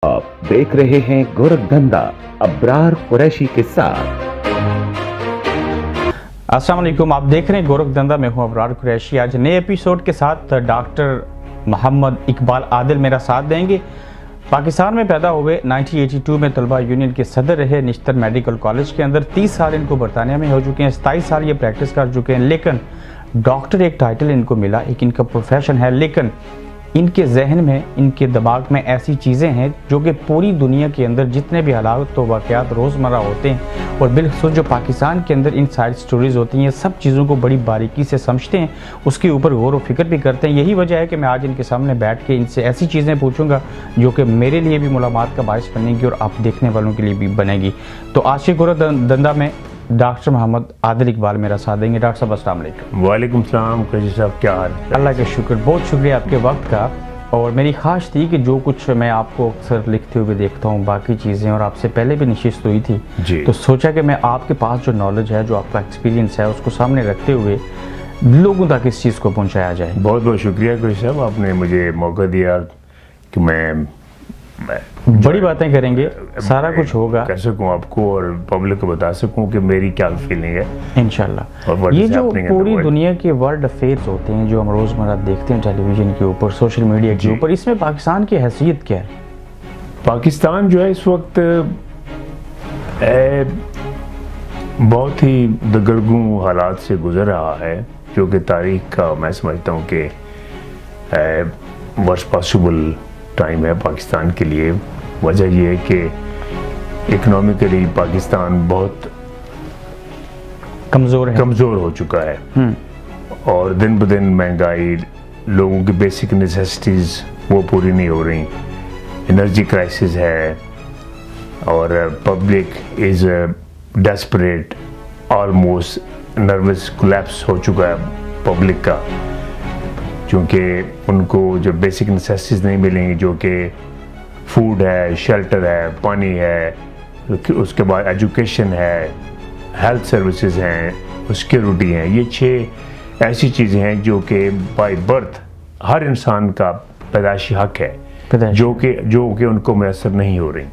आप देख रहे हैं गोरखधंधा अब्रार कुरैशी के साथ। अस्सलाम वालेकुम, आप देख रहे हैं गोरखधंधा। मैं हूं अब्रार कुरैशी। आज नए एपिसोड के साथ डॉक्टर मोहम्मद इकबाल आदिल मेरा साथ देंगे। पाकिस्तान में पैदा हुए 1982 में तलबा यूनियन के सदर रहे निश्तर मेडिकल कॉलेज के अंदर। 30 साल इनको बरतानिया में हो चुके हैं, 27 साल ये प्रैक्टिस कर चुके हैं। लेकिन डॉक्टर एक टाइटल इनको मिला, एक इनका प्रोफेशन है, लेकिन इनके जहन में, इनके दिमाग में ऐसी चीज़ें हैं जो कि पूरी दुनिया के अंदर जितने भी हालात तो वाक़यात रोज़मर्रा होते हैं और बिलखुसूस जो पाकिस्तान के अंदर इनसाइड स्टोरीज़ होती हैं, सब चीज़ों को बड़ी बारीकी से समझते हैं, उसके ऊपर गौर व फिक्र भी करते हैं। यही वजह है कि मैं आज इनके सामने बैठ के इनसे ऐसी चीज़ें पूछूंगा जो कि मेरे लिए भी मुलाकात का बायस बनेगी और आप देखने वालों के लिए भी बनेगी। तो आज के गोरखधंधा में डॉक्टर मोहम्मद आदिल इकबाल मेरा साथ देंगे। डॉक्टर साहब अस्सलाम वालेकुम। वालेकुम सलाम। कैसे साहब, क्या हाल है? अल्लाह का शुक्र, बहुत शुक्रिया आपके वक्त का। और मेरी ख्वाहिश थी कि जो कुछ मैं आपको अक्सर लिखते हुए देखता हूँ, बाकी चीज़ें, और आपसे पहले भी नशिस्त हुई थी जी। तो सोचा कि मैं आपके पास जो नॉलेज है, जो आपका एक्सपीरियंस है, उसको सामने रखते हुए लोगों तक इस चीज़ को पहुँचाया जाए। बहुत बहुत शुक्रिया कैसे साहब, आपने मुझे मौका दिया कि मैं बड़ी बातें करेंगे, सारा कुछ होगा, कर सकूं आपको और पब्लिक को बता सकूं कि मेरी क्या फीलिंग है इंशाल्लाह। और ये जो पूरी दुनिया के वर्ल्ड अफेयर्स होते हैं जो हम रोज़मर्रा देखते हैं टेलीविज़न के ऊपर, सोशल मीडिया के ऊपर, इसमें पाकिस्तान की हैसियत क्या है? पाकिस्तान जो है इस वक्त बहुत ही दगरगूं हालात से गुजर रहा है, जो कि तारीख का मैं समझता हूँ कि वर्स्ट पॉसिबल टाइम है पाकिस्तान के लिए। वजह यह है कि इकोनॉमिकली पाकिस्तान बहुत कमज़ोर हो चुका है और दिन ब दिन महंगाई, लोगों की बेसिक नेसेसिटीज़ वो पूरी नहीं हो रही, एनर्जी क्राइसिस है और public is desperate, almost nervous collapse हो चुका है पब्लिक का, क्योंकि उनको जो बेसिक नेसेसिटीज़ नहीं मिलेंगी, जो कि फूड है, शेल्टर है, पानी है, उसके बाद एजुकेशन है, हेल्थ सर्विसेज हैं, सिक्योरिटी हैं। ये 6 ऐसी चीज़ें हैं जो कि बाय बर्थ हर इंसान का पैदाइशी हक है, जो कि उनको मैसर नहीं हो रही।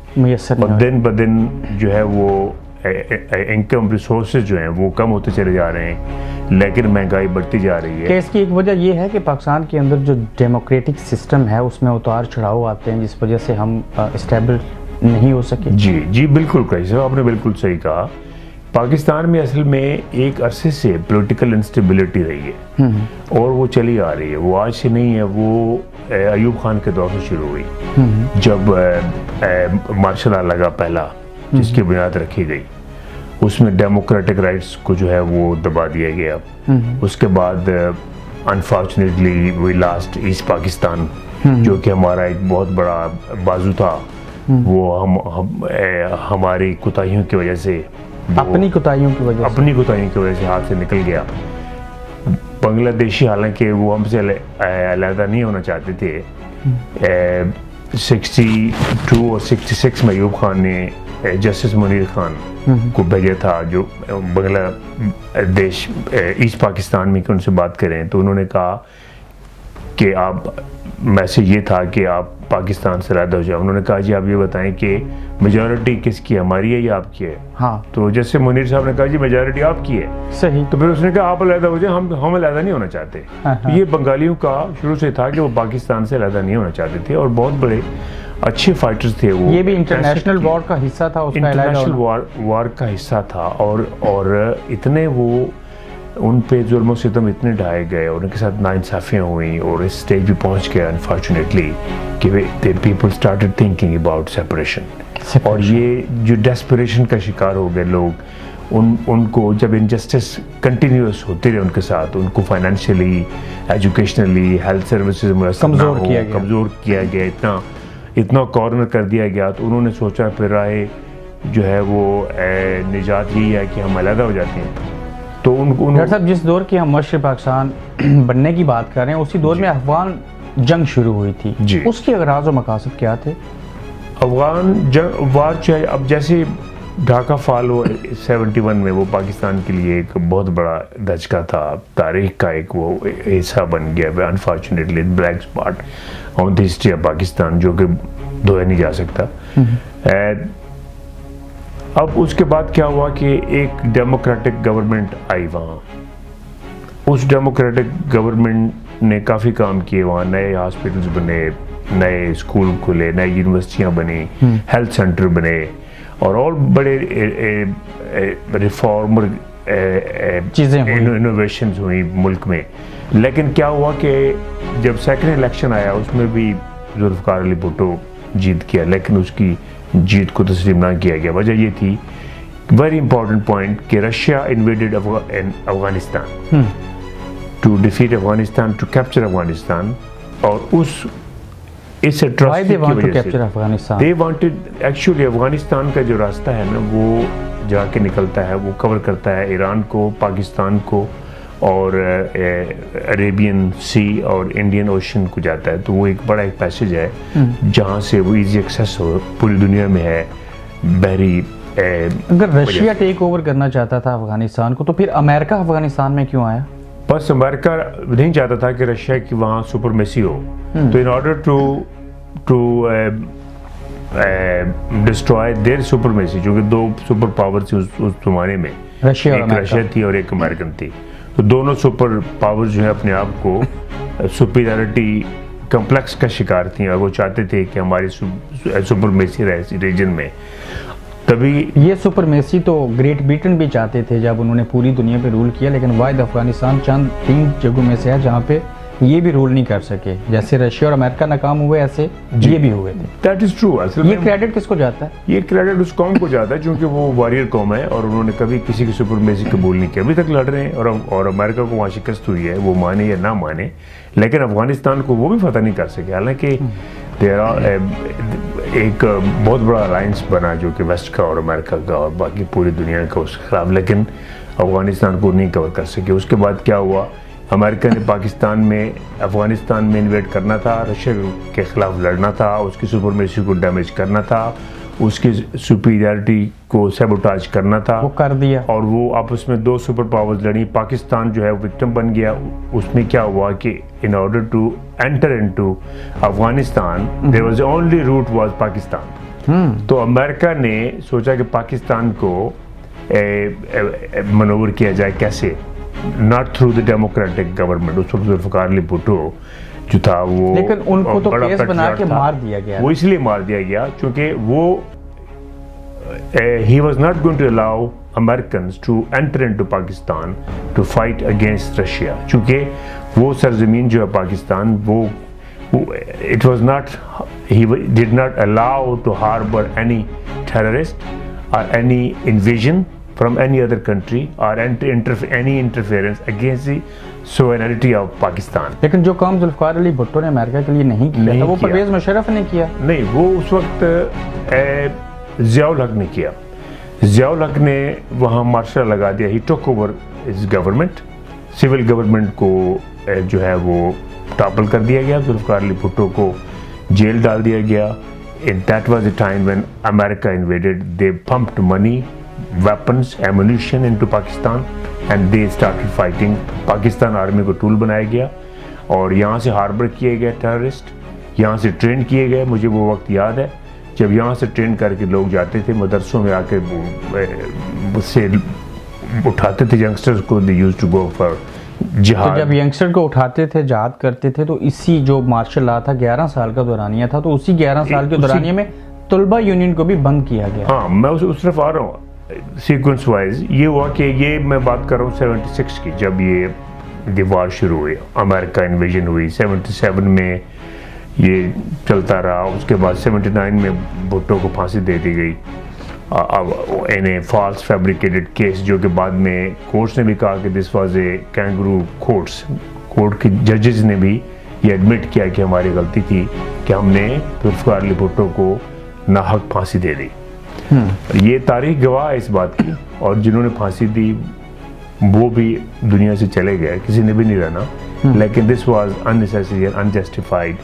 और दिन ब दिन जो है वो इनकम रिसोर्सेज जो हैं वो कम होते चले जा रहे हैं, लेकिन महंगाई बढ़ती जा रही है। इसकी एक वजह यह है कि पाकिस्तान के अंदर जो डेमोक्रेटिक सिस्टम है उसमें उतार चढ़ाव आते हैं, जिस वजह से हम स्टेबल नहीं हो सके। जी बिल्कुल, कैसे आपने बिल्कुल सही कहा। पाकिस्तान में असल में एक अरसे से पॉलिटिकल इंस्टेबिलिटी रही है और वो चली आ रही है, वो आज से नहीं है, वो अयूब खान के दौर से शुरू हुई, जब मार्शल लॉ लगा पहला, जिसकी बुनियाद रखी गई, उसमें डेमोक्रेटिक राइट्स को जो है वो दबा दिया गया। उसके बाद unfortunately we lost East Pakistan, जो कि हमारा एक बहुत बड़ा बाजू था, वो हमारी कोताहियों की वजह से, अपनी कोताहियों की वजह से हाथ से निकल गया। बांग्लादेशी हालांकि वो हमसे अलहदा नहीं होना चाहते थे। 62 और 66 में अयूब खान ने जस्टिस मुनीर खान को भेजा था, जो बांग्लादेश ईस्ट पाकिस्तान में, कि उनसे बात करें, तो उन्होंने कहा कि आप, मैसेज ये था कि आप पाकिस्तान से अलग हो जाए। उन्होंने कहा जी आप ये बताएं कि मेजॉरिटी किसकी है, हमारी है या आपकी है? हाँ। तो जैसे मुनीर साहब ने कहा जी मेजॉरिटी आपकी है। सही। तो फिर उसने कहा आप अलग हो जाए, हम अलग नहीं होना चाहते। ये बंगालियों का शुरू से था कि वो पाकिस्तान से अलग नहीं होना चाहते थे और बहुत बड़े अच्छे फाइटर्स थे वो। ये भी इंटरनेशनल वॉर का हिस्सा था, उसका इंटरनेशनल वॉर का हिस्सा था और इतने वो उन पे जुल्म सितम इतने ढाए गए और उनके साथ नाइंसाफियाँ हुई और इस स्टेज भी पहुंच गया अनफॉर्चुनेटली कि people started thinking about separation. और ये जो डेस्परेशन का शिकार हो गए लोग, उनको जब इनजस्टिस कंटिन्यूस होते रहे उनके साथ, उनको फाइनेंशियली, एजुकेशनली, हेल्थ सर्विसेज कमज़ोर किया गया, इतना कॉर्नर कर दिया गया, तो उन्होंने सोचा फिर राय जो है वो निजात यही है कि हम अलग हो जाते हैं। तो डॉक्टर साहब, जिस दौर की हम मशरक़ पाकिस्तान बनने की बात कर रहे हैं, उसी दौर में अफगान जंग शुरू हुई थी जी। उसके अगराज़ और मकासद क्या थे? अफगान जंग वार चाहे, अब जैसे ढाका फॉल हो 71 में, वो पाकिस्तान के लिए एक बहुत बड़ा धचका था, तारीख का एक वो हिस्सा बन गया unfortunately, black spot on the history of Pakistan, जो कि धोया नहीं जा सकता। अब उसके बाद क्या हुआ कि एक डेमोक्रेटिक गवर्नमेंट आई वहाँ। उस डेमोक्रेटिक गवर्नमेंट ने काफ़ी काम किए वहाँ, नए हॉस्पिटल्स बने, नए स्कूल खुले, नई यूनिवर्सिटियाँ बनी, हेल्थ सेंटर बने और बड़े रिफॉर्मर चीज़ें हुई, इनोवेशंस हुई मुल्क में। लेकिन क्या हुआ कि जब सेकंड इलेक्शन आया उसमें भी जुल्फ़िकार अली भुट्टो जीत गया, लेकिन उसकी जीत को तस्लीम ना किया गया। वजह ये थी, वेरी इंपॉर्टेंट पॉइंट, कि Russia invaded Afghanistan to defeat Afghanistan, to capture Afghanistan. और इस एट्रॉसिटी की वजह से दे वांटेड, एक्चुअली अफगानिस्तान का जो रास्ता है ना वो जाके निकलता है, वो कवर करता है ईरान को, पाकिस्तान को और अरेबियन सी और इंडियन ओशन को जाता है। तो वो एक बड़ा एक पैसेज है जहाँ से वो इजी एक्सेस हो, पूरी दुनिया में है बहरी। अगर रशिया टेक ओवर करना चाहता था अफगानिस्तान को तो फिर अमेरिका अफगानिस्तान में क्यों आया? बस अमेरिका नहीं चाहता था कि रशिया की वहाँ सुपरमेसी हो, तो in order to destroy their supremacy, जो कि दो सुपर पावर थी उस जमाने में, एक रशिया थी और एक अमेरिकन थी। तो दोनों सुपर पावर्स जो है अपने आप को सुपीरियरिटी कॉम्प्लेक्स का शिकार थी और वो चाहते थे कि हमारी सुपरमेसी रहे रीजन में। तभी ये सुपरमेसी तो ग्रेट ब्रिटेन भी चाहते थे जब उन्होंने पूरी दुनिया पे रूल किया, लेकिन वाहिद अफगानिस्तान चंद 3 जगहों में से है जहाँ पे ये भी रूल नहीं कर सके। जैसे रशिया और अमेरिका नाकाम हुए, ऐसे ये भी हुए थे। That is true. ये क्रेडिट किसको जाता है? ये क्रेडिट उस कौम को जाता है क्योंकि वो वॉरियर कौम है और उन्होंने कभी किसी की सुपरमेसी कबूल नहीं किया, अभी तक लड़ रहे हैं। और अमेरिका को वहाँ शिकस्त हुई है, वो माने या ना माने, लेकिन अफगानिस्तान को वो भी फतह नहीं कर सके। हालांकि एक बहुत बड़ा अलायंस बना जो कि वेस्ट का और अमेरिका का और बाकी पूरी दुनिया का उसके खिलाफ, लेकिन अफगानिस्तान को नहीं कवर कर सके। उसके बाद क्या हुआ, अमेरिका ने अफगानिस्तान में इन्वेड करना था, रशिया के खिलाफ लड़ना था, उसकी सुपरमेसी को डैमेज करना था, उसकी सुपीरियरिटी को सैबोटाज करना था, वो कर दिया। और वो आपस में 2 सुपर पावर्स लड़ी। पाकिस्तान जो है वो विक्टिम बन गया। उसमें क्या हुआ कि in order to enter into Afghanistan there was only route was Pakistan. तो अमेरिका ने सोचा कि पाकिस्तान को मनोवर किया जाए, कैसे, not through the democratic government. उस वक्त जुल्फ़िकार अली भुट्टो जो था वो, लेकिन उनको तो केस बना के मार दिया गया। वो इसलिए मार दिया गया क्योंकि वो he was not going to allow Americans to enter into Pakistan to fight against Russia, क्योंकि वो सरजमीन जो है पाकिस्तान, वो it was not, he did not allow to harbor any terrorist or any invasion from any other country or any interference against the sovereignty of Pakistan। लेकिन जो काम जुल्फ़िकार अली भुट्टो ने America के लिए नहीं किया था, वो परवेज़ मुशर्रफ ने किया। नहीं, वो उस वक्त ज़ियाउल हक ने किया। ज़ियाउल हक ने वहाँ मार्शल लगा दिया। ही टुक ओवर इस गवर्नमेंट, सिविल गवर्नमेंट को जो है वो टॉपल कर दिया गया। जुल्फ़िकार अली भुट्टो को जेल डाल दिया गया। That was the time when America invaded, they pumped money, weapons, ammunition into Pakistan and they started fighting। Pakistan army को टूल बनाया गया और यहाँ से हार्बर किए गए टेररिस्ट, यहाँ से ट्रेन किए गए। मुझे वो वक्त याद है जब यहाँ से ट्रेन करके लोग जाते थे मदरसों में आके उससे उठाते थे यंगस्टर्स को, they used to go for जिहाद। तो जब यंगस्टर को उठाते थे, जिहाद करते थे, तो इसी जो मार्शल लॉ था 11 साल का दौरानिया था, तो उसी 11 साल के दौरानिया में तलबा यूनियन को भी बंद किया गया। हाँ, मैं उस तरफ आ रहा हूँ सीक्वेंस वाइज। ये हुआ कि ये मैं बात कर रहा हूँ 76 की, जब ये दीवार शुरू हुई, अमेरिका इन्वेजन हुई। 77 में ये चलता रहा। उसके बाद 79 में भुट्टो को फांसी दे दी गई इन ए फॉल्स फैब्रिकेटेड केस, जो कि बाद में कोर्ट्स ने भी कहा कि this was a kangaroo court के जजेस ने भी ये एडमिट किया कि हमारी गलती थी कि हमने जुल्फ़िकार अली भुट्टो को नाहक फांसी दे दी। ये तारीख गवाह है इस बात की, और जिन्होंने फांसी दी वो भी दुनिया से चले गए, किसी ने भी नहीं रहना। लेकिन this was unnecessary and unjustified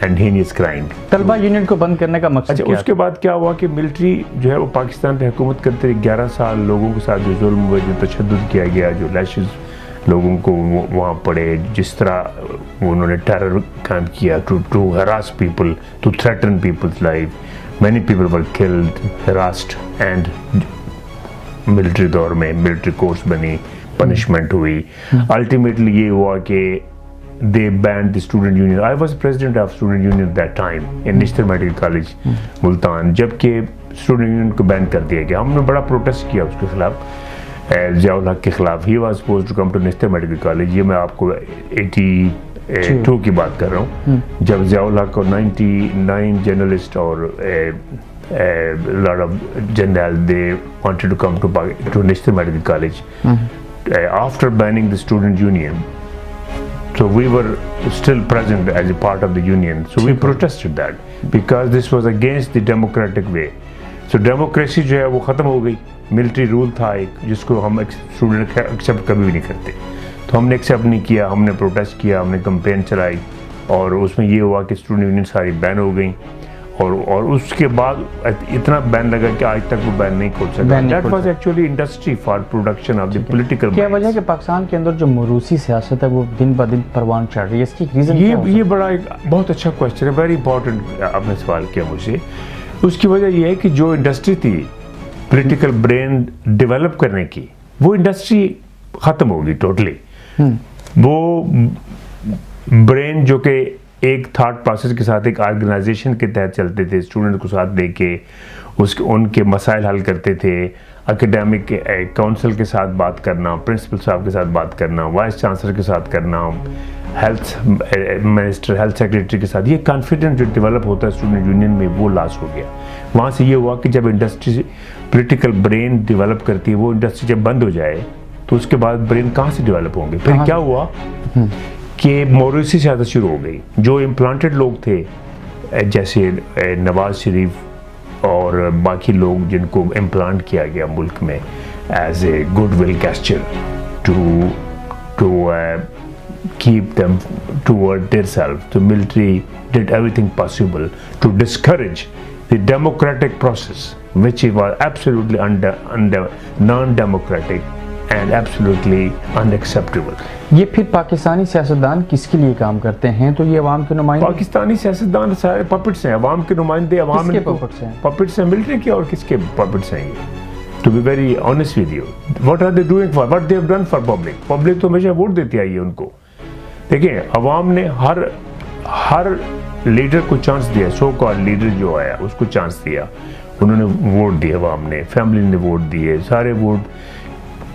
and heinous crime. तलबा यूनियन को बंद करने का मकसद क्या? उसके बाद क्या हुआ कि मिलिट्री जो है वो पाकिस्तान पे हुकूमत करते रही 11 साल। लोगों के साथ जो जुल्म हुए, जो तशद्दुद किया गया, जो लैशेस लोगों को वहाँ पड़े, जिस तरह उन्होंने टेरर काम किया to harass people, to threaten people's life, many people were killed, harassed, and military दौर में मिलिट्री कोर्ट्स बनी, पनिशमेंट हुई। अल्टीमेटली ये हुआ कि they banned the student union. I was president of student union at that time in Nishtar Medical College, Multan, जबकि student union को ban कर दिया गया। हमने बड़ा प्रोटेस्ट किया उसके खिलाफ, ज़ियाउल हक के खिलाफ। He was supposed to come to Nishtar Medical College। ये मैं आपको 82 की बात कर रहा हूँ, जब ज़ियाउल हक और 99 जर्नलिस्ट और lot of journalists they wanted to come to Nishtar Medical College after banning the student union. So we were still present as a part of the union. So we protested that because this was against the democratic way. So democracy जो है वो ख़त्म हो गई। Military rule था एक, जिसको हम स्टूडेंट एक्सेप्ट कभी भी नहीं करते। तो हमने एक्सेप्ट नहीं किया, हमने प्रोटेस्ट किया, हमने कैंपेन चलाई, और उसमें ये हुआ कि स्टूडेंट यूनियन सारी बैन हो गई। और उसके बाद इतना बैन लगा कि आज तक वो बैन नहीं खोल सका। That was actually industry for production of the political. क्या वजह है कि पाकिस्तान के अंदर जो मरूसी सियासत है वो दिन ब दिन परवान चढ़ रही है? इसकी रीजन ये बड़ा एक बहुत अच्छा क्वेश्चन है, वेरी इंपॉर्टेंट आपने सवाल किया मुझे। उसकी वजह ये है कि जो इंडस्ट्री थी पॉलिटिकल ब्रेन डेवलप करने की, वो इंडस्ट्री खत्म होगी टोटली। वो ब्रेन जो कि एक थॉट प्रोसेस के साथ एक ऑर्गेनाइजेशन के तहत चलते थे, स्टूडेंट को साथ लेके उसके उनके मसाइल हल करते थे, एकेडमिक काउंसिल के साथ बात करना, प्रिंसिपल साहब के साथ बात करना, वाइस चांसलर के साथ करना, हेल्थ मिनिस्टर, हेल्थ सेक्रेटरी के साथ, ये कॉन्फिडेंस जो डेवलप होता है स्टूडेंट यूनियन में, वो लॉस हो गया। वहाँ से ये हुआ कि जब इंडस्ट्री पॉलिटिकल ब्रेन डेवलप करती है, वो इंडस्ट्री जब बंद हो जाए तो उसके बाद ब्रेन कहाँ से डेवलप होंगे? फिर क्या हुआ कि मॉरिसी सियासत शुरू हो गई। जो इम्प्लांटेड लोग थे, जैसे नवाज शरीफ और बाकी लोग जिनको इम्प्लांट किया गया मुल्क में as a goodwill gesture to keep them toward their self. The military did everything possible to discourage the democratic process, which was absolutely non-democratic and absolutely unacceptable. ये फिर पाकिस्तानी सियासतदान किसके लिए काम करते हैं? तो ये अवाम के नुमाइंदे, पाकिस्तानी सियासतदान सारे पपेट्स हैं, अवाम के नुमाइंदे। अवाम के पपेट्स हैं मिलिट्री के, और किसके पपेट्स हैं ये? To be very honest with you, what are they doing for? What they have done for public? Public तो हमेशा वोट देती आई है उनको। देखिए, अवाम ने हर लीडर को चांस दिया, सो कॉल्ड लीडर जो आया उसको चांस दिया, उन्होंने वोट दिए, अवाम ने, फैमिली ने वोट दिए, सारे वोट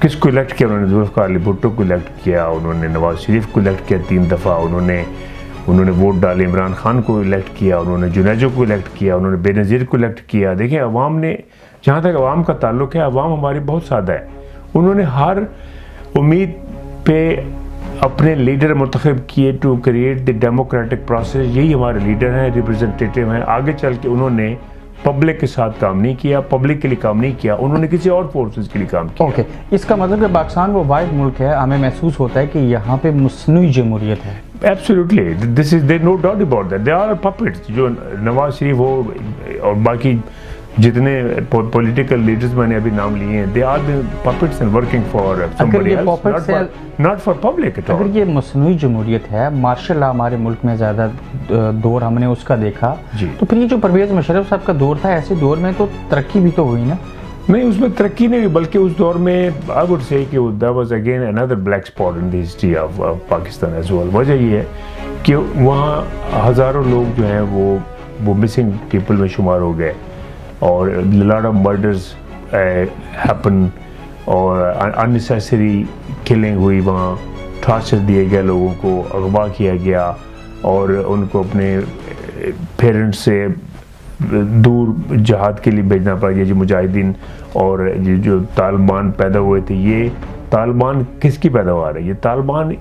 किसको इलेक्ट किया? उन्होंने जुल्फ़िकार अली भुट्टो को इलेक्ट किया, उन्होंने नवाज शरीफ को इलेक्ट किया 3 दफ़ा, उन्होंने वोट डाले, इमरान खान को इलेक्ट किया, उन्होंने जुनेजो को इलेक्ट किया, उन्होंने बेनज़ीर को इलेक्ट किया। देखिए, अवाम ने, जहाँ तक अवाम का ताल्लुक है, अवाम हमारी बहुत सादा है। उन्होंने हर उम्मीद पे अपने लीडर मुंतखब किए to create the democratic process. यही हमारे लीडर हैं, रिप्रेजेंटेटिव हैं। आगे चल के उन्होंने पब्लिक के साथ काम नहीं किया, पब्लिक के लिए काम नहीं किया, उन्होंने किसी और फोर्सेस के लिए काम किया। ओके, इसका मतलब कि पाकिस्तान वो वाहिद मुल्क है, हमें महसूस होता है कि यहाँ पे मुस्नुई जमहूरियत है। Absolutely, this is there no doubt about that. They are puppets. जो नवाज शरीफ हो और बाकी जितने पॉलिटिकल लीडर्स मैंने अभी नाम लिए हैं, they are the puppets and working for somebody else, not for public at all. अगर ये मसनूई जमहूरियत है, मार्शल लॉ हमारे मुल्क में ज़्यादा दौर हमने उसका देखा, तो फिर ये जो परवेज़ मुशर्रफ साहब का दौर था, ऐसे दौर में तो तरक्की भी तो हुई ना? नहीं, उसमें तरक्की नहीं हुई, बल्कि उस दौर में आई वुड से कि that was again another black spot in the history of Pakistan as well. वजह ये है कि वहाँ हज़ारों लोग जो हैं वो मिसिंग पीपल में शुमार हो गए, और लॉट ऑफ मर्डर्स हैपन, और अननेसेसरी किलिंग हुई, वहाँ टॉर्चर दिए गए लोगों को, अगवा किया गया, और उनको अपने पेरेंट्स से दूर जहाद के लिए भेजना पड़ा। ये जो मुजाहिदीन और जो तालिबान पैदा हुए थे, ये तालिबान किसकी पैदावार है? ये तालिबान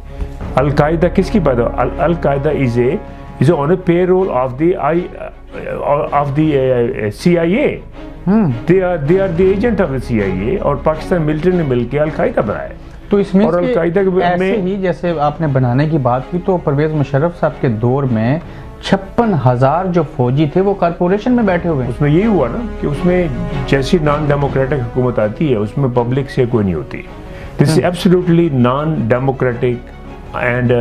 अल-कायदा किसकी पैदावार? Al Qaeda is on a payroll of the CIA. They are the agent of the CIA, और पाकिस्तान मिलिट्री ने मिलकर अल-कायदा बनाया। तो इसमें और अल-कायदा ऐसे ही जैसे आपने बनाने की बात की, तो परवेज़ मुशर्रफ साहब के दौर में 56,000 जो फौजी थे वो कॉर्पोरेशन में बैठे हुए। उसमें यही हुआ ना कि उसमें जैसी नॉन डेमोक्रेटिक हुकूमत आती है, उसमें पब्लिक से कोई नहीं होती। This is absolutely non-democratic and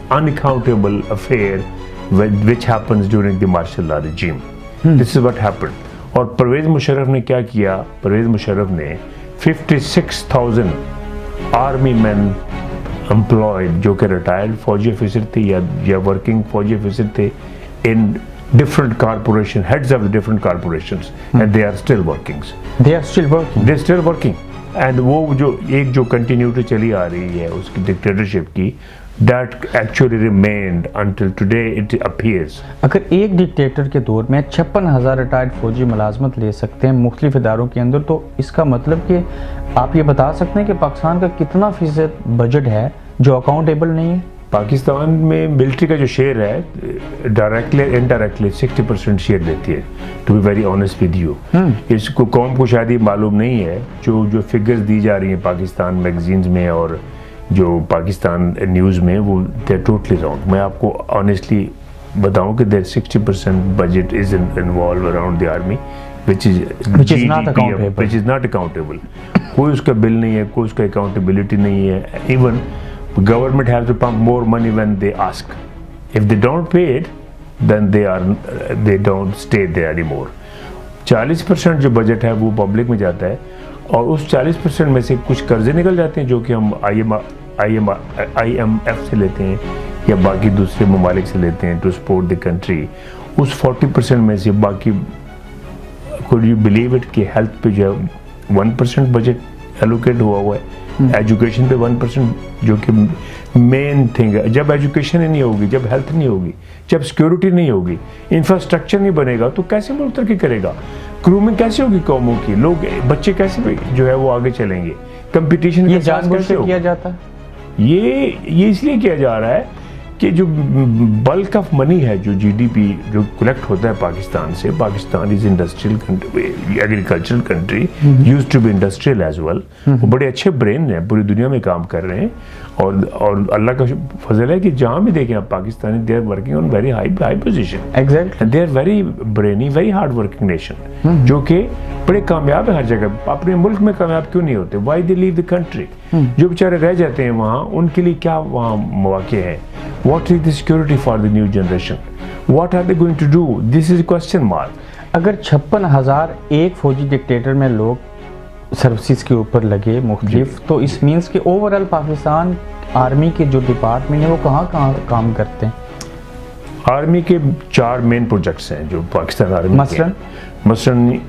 unaccountable affair which happens during the martial law regime. This is what happened. और परवेज मुशर्रफ ने क्या किया? परवेज मुशर्रफ ने 56,000 आर्मी मैन एम्प्लॉयड जो कि रिटायर्ड फौजी ऑफिसर थे या वर्किंग फौजी ऑफिसर थे इन different corporation, heads of the different corporations, and they are still working. They're still working. And वो जो continuity चली आ रही है उसकी dictatorship की, that actually remained until today it appears. अगर एक डिक्टेटर के दौर में 56,000 रिटायर्ड फौजी मुलाजमत ले सकते हैं मुख्तलिफ इदारों के अंदर, तो इसका मतलब कि आप ये बता सकते हैं कि पाकिस्तान का कितना फीसद बजट है जो अकाउंटेबल नहीं है? पाकिस्तान में मिलिट्री का जो शेयर है डायरेक्टली इनडायरेक्टली 60% शेयर देती है, to be very honest with you. इसको कौम को शायद ये मालूम नहीं है जो फिगर्स दी जा रही हैं पाकिस्तान मैगजीन्स में और जो पाकिस्तान न्यूज़ में, वो दे आर टोटली रॉन्ग। मैं आपको ऑनेस्टली बताऊं कि there 60% budget is involve around the army which is not accountable. कोई उसका बिल नहीं है, कोई उसका अकाउंटेबिलिटी नहीं है। Even government has to pump more money when they ask. If they don't pay it, then they don't stay there anymore. 40% जो budget है वो पब्लिक में जाता है और उस 40% में से कुछ कर्जे निकल जाते हैं जो कि हम IMF से लेते हैं या बाकी दूसरे ममालिक से लेते हैं टू सपोर्ट द कंट्री। उस 40% में से बाकी, could you believe it कि हेल्थ पे जो है 1% बजट एलोकेट हुआ है, एजुकेशन पे 1%, जो कि मेन थिंग है। जब एजुकेशन ही नहीं होगी, जब हेल्थ नहीं होगी, जब सिक्योरिटी नहीं होगी, इंफ्रास्ट्रक्चर नहीं बनेगा, तो कैसे मुल्क तरक्की करेगा? ग्रूमिंग कैसे होगी कौमों की? लोग बच्चे कैसे जो है वो आगे चलेंगे? कंपटीशन ये जानबूझ के किया जाता है? ये इसलिए किया जा रहा है कि जो बल्क ऑफ मनी है, जो जीडीपी जो कलेक्ट होता है पाकिस्तान से, Pakistan is industrial country, agricultural country, used to be industrial as well. वो बड़े अच्छे ब्रेन हैं, पूरी दुनिया में काम कर रहे हैं और अल्लाह का फजल है कि जहाँ भी देखें आप Pakistani, they are working on very high position. Exactly, they are very brainy, very hard working nation, जो कि बड़े कामयाब है हर जगह। अपने मुल्क में कामयाब क्यों नहीं होते? Why they leave the country? जो बेचारे रह जाते हैं वहाँ, उनके लिए क्या वहाँ मौके हैं? What is the security for the new generation? What are they going to do? This is a question mark. अगर 56,000 एक फौजी डिक्टेटर में लोग सर्विसेज के ऊपर लगे मुख्तलिफ, तो इस मीन्स कि ओवरऑल पाकिस्तान आर्मी के जो डिपार्टमेंट है वो कहाँ काम करते हैं? आर्मी के 4 मेन प्रोजेक्ट्स हैं जो पाकिस्तान आर्मी मसलन